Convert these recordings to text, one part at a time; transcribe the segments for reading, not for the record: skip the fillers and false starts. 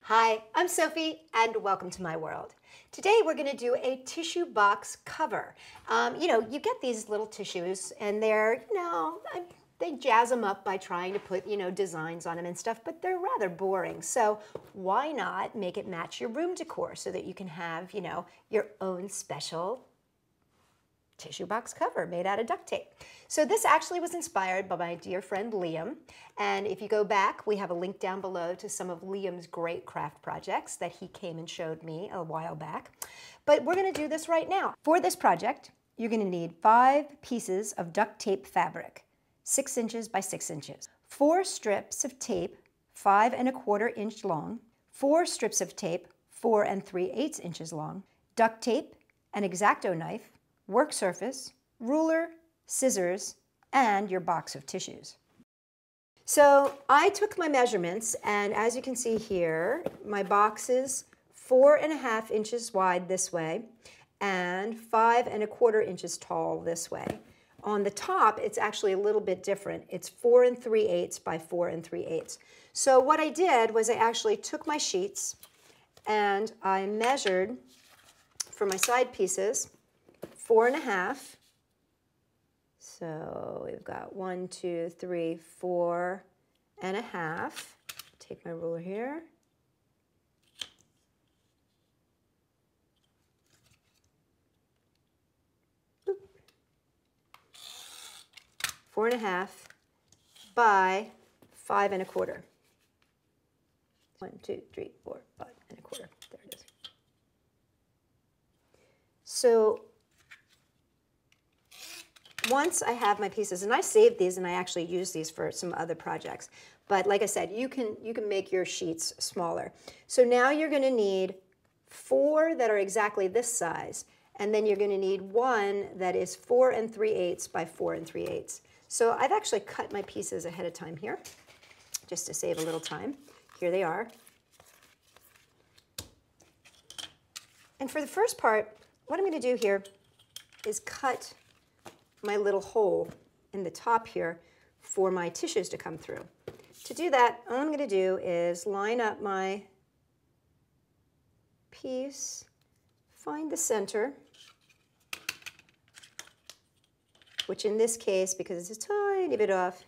Hi, I'm Sophie and welcome to my world. Today we're going to do a tissue box cover. You get these little tissues and they're, they jazz them up by trying to put, designs on them and stuff, but they're rather boring. So why not make it match your room decor so that you can have, your own special tissue box cover made out of duct tape. So this actually was inspired by my dear friend Liam, and if you go back, we have a link down below to some of Liam's great craft projects that he came and showed me a while back. But we're going to do this right now. For this project, you're going to need 5 pieces of duct tape fabric, 6 inches by 6 inches, 4 strips of tape 5 1/4 inch long, 4 strips of tape 4 3/8 inches long, duct tape, an X-Acto knife, work surface, ruler, scissors, and your box of tissues. So I took my measurements, and as you can see here, my box is 4 1/2 inches wide this way and 5 1/4 inches tall this way. On the top, it's actually a little bit different. It's 4 3/8 by 4 3/8. So what I did was I actually took my sheets and I measured for my side pieces 4 1/2. So we've got 1, 2, 3, 4 1/2. Take my ruler here. Boop. 4 1/2 by 5 1/4. 1, 2, 3, 4, 5 1/4. There it is. So once I have my pieces, and I saved these and I actually use these for some other projects, but like I said, you can make your sheets smaller. So now you're going to need 4 that are exactly this size, and then you're going to need 1 that is 4 3/8 by 4 3/8. So I've actually cut my pieces ahead of time here, just to save a little time. Here they are. And for the first part, what I'm going to do here is cut my little hole in the top here for my tissues to come through. To do that, all I'm going to do is line up my piece, find the center, which in this case, because it's a tiny bit off,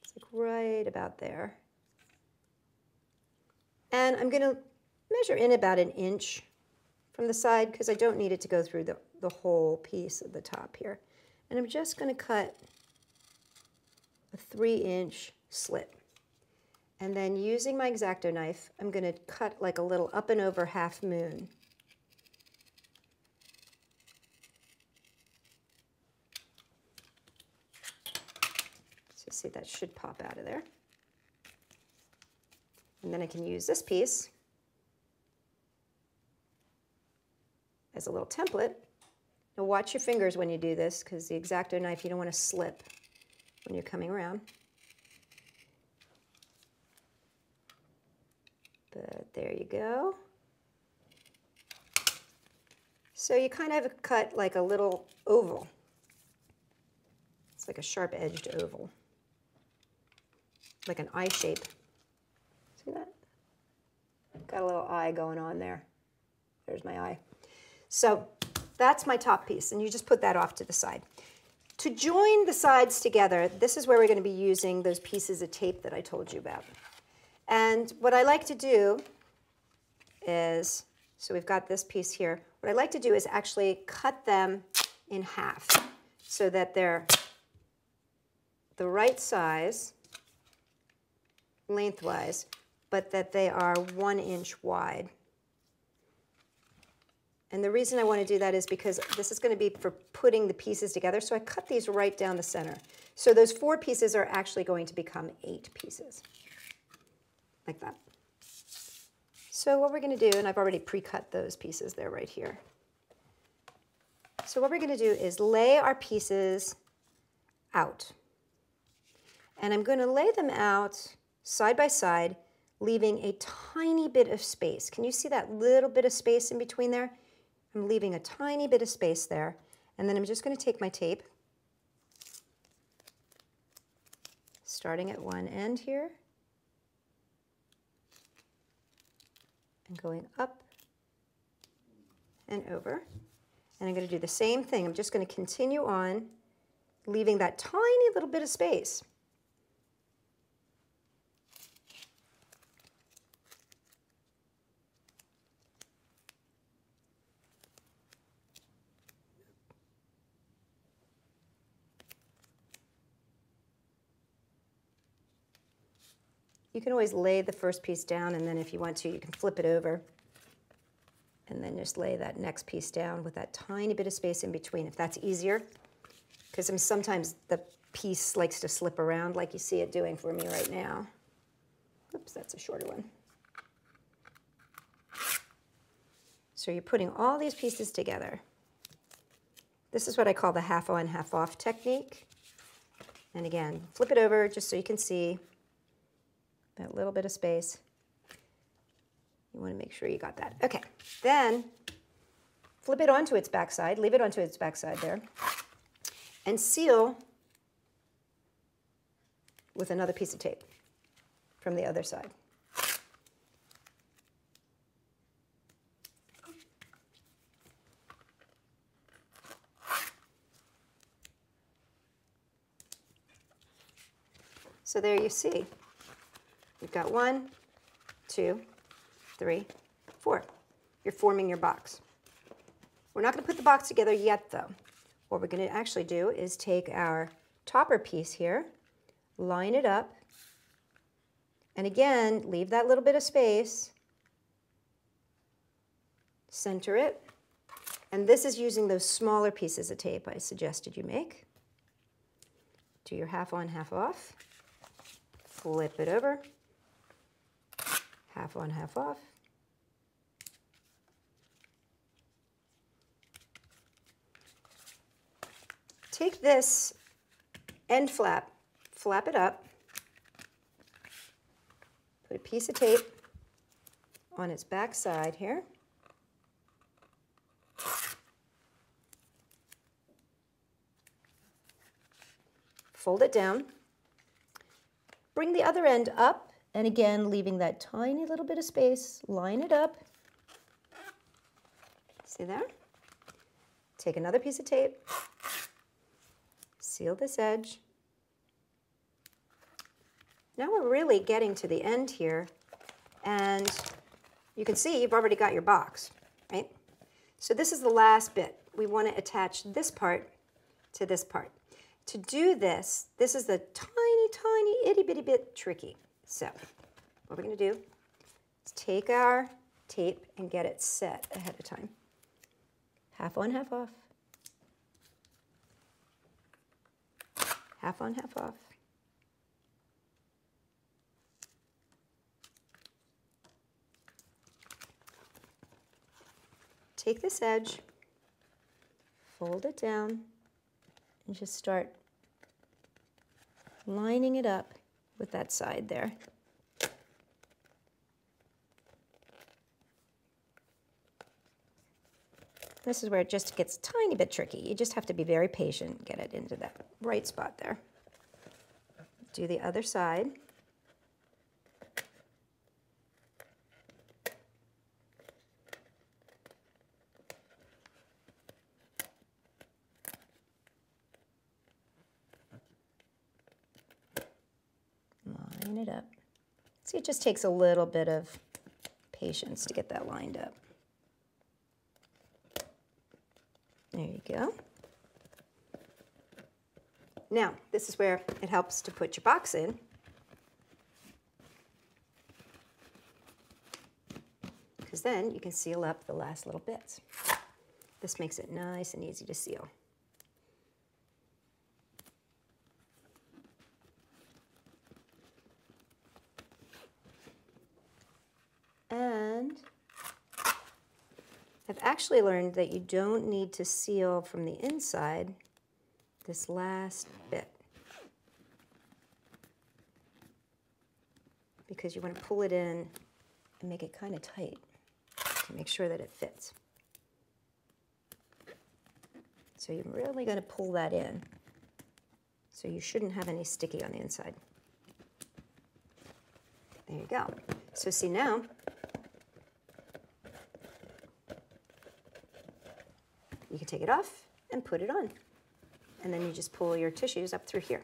it's like right about there. And I'm going to measure in about 1 inch from the side because I don't need it to go through the whole piece at the top here. And I'm just going to cut a 3-inch slit. And then using my X-Acto knife, I'm going to cut like a little up and over half moon. So see, that should pop out of there. And then I can use this piece as a little template. Now watch your fingers when you do this, because the X-Acto knife, you don't want to slip when you're coming around. But there you go. So you kind of cut like a little oval. It's like a sharp-edged oval, like an eye shape. See that? Got a little eye going on there. There's my eye. So that's my top piece, and you just put that off to the side. To join the sides together, this is where we're going to be using those pieces of tape that I told you about. And what I like to do is, so we've got this piece here, what I like to do is actually cut them in half so that they're the right size lengthwise, but that they are 1 inch wide. And the reason I want to do that is because this is going to be for putting the pieces together. So I cut these right down the center. So those 4 pieces are actually going to become 8 pieces, like that. So what we're going to do, and I've already pre-cut those pieces, they're right here. So what we're going to do is lay our pieces out. And I'm going to lay them out side by side, leaving a tiny bit of space. Can you see that little bit of space in between there? I'm leaving a tiny bit of space there, and then I'm just going to take my tape, starting at one end here, and going up and over. And I'm going to do the same thing. I'm just going to continue on, leaving that tiny little bit of space. You can always lay the first piece down, and then if you want to, you can flip it over and then just lay that next piece down with that tiny bit of space in between, if that's easier. Because sometimes the piece likes to slip around like you see it doing for me right now. Oops, that's a shorter one. So you're putting all these pieces together. This is what I call the half on, half off technique. And again, flip it over just so you can see that little bit of space. You want to make sure you got that. Okay, then flip it onto its backside, leave it onto its backside there, and seal with another piece of tape from the other side. So there you see. You've got 1, 2, 3, 4. You're forming your box. We're not going to put the box together yet, though. What we're going to actually do is take our topper piece here, line it up, and again, leave that little bit of space, center it, and this is using those smaller pieces of tape I suggested you make. Do your half on, half off, flip it over, half on, half off. Take this end flap, flap it up, put a piece of tape on its back side here. Fold it down. Bring the other end up, and again, leaving that tiny little bit of space, line it up. See there? Take another piece of tape, seal this edge. Now we're really getting to the end here, and you can see you've already got your box, right? So this is the last bit. We want to attach this part to this part. To do this, this is the tiny, itty bitty bit tricky. So what we're going to do is take our tape and get it set ahead of time. Half on, half off. Half on, half off. Take this edge, fold it down, and just start lining it up with that side there. This is where it just gets a tiny bit tricky. You just have to be very patient, get it into that right spot there. Do the other side. Line it up. See, it just takes a little bit of patience to get that lined up. There you go. Now, this is where it helps to put your box in. Because then you can seal up the last little bits. This makes it nice and easy to seal. And I've actually learned that you don't need to seal from the inside this last bit, because you want to pull it in and make it kind of tight to make sure that it fits. So you're really going to pull that in. So you shouldn't have any sticky on the inside. There you go. So see now, You can take it off and put it on. And then you just pull your tissues up through here.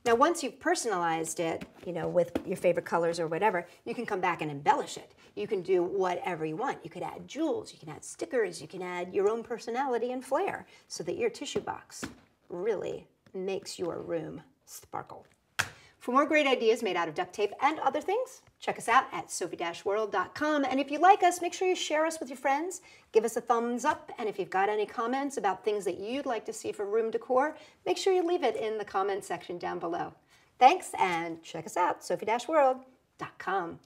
Now, once you've personalized it, you know, with your favorite colors or whatever, you can come back and embellish it. You can do whatever you want. You could add jewels, you can add stickers, you can add your own personality and flair so that your tissue box really makes your room sparkle. For more great ideas made out of duct tape and other things, check us out at Sophie-World.com. And if you like us, make sure you share us with your friends, give us a thumbs up, and if you've got any comments about things that you'd like to see for room decor, make sure you leave it in the comment section down below. Thanks, and check us out, Sophie-World.com.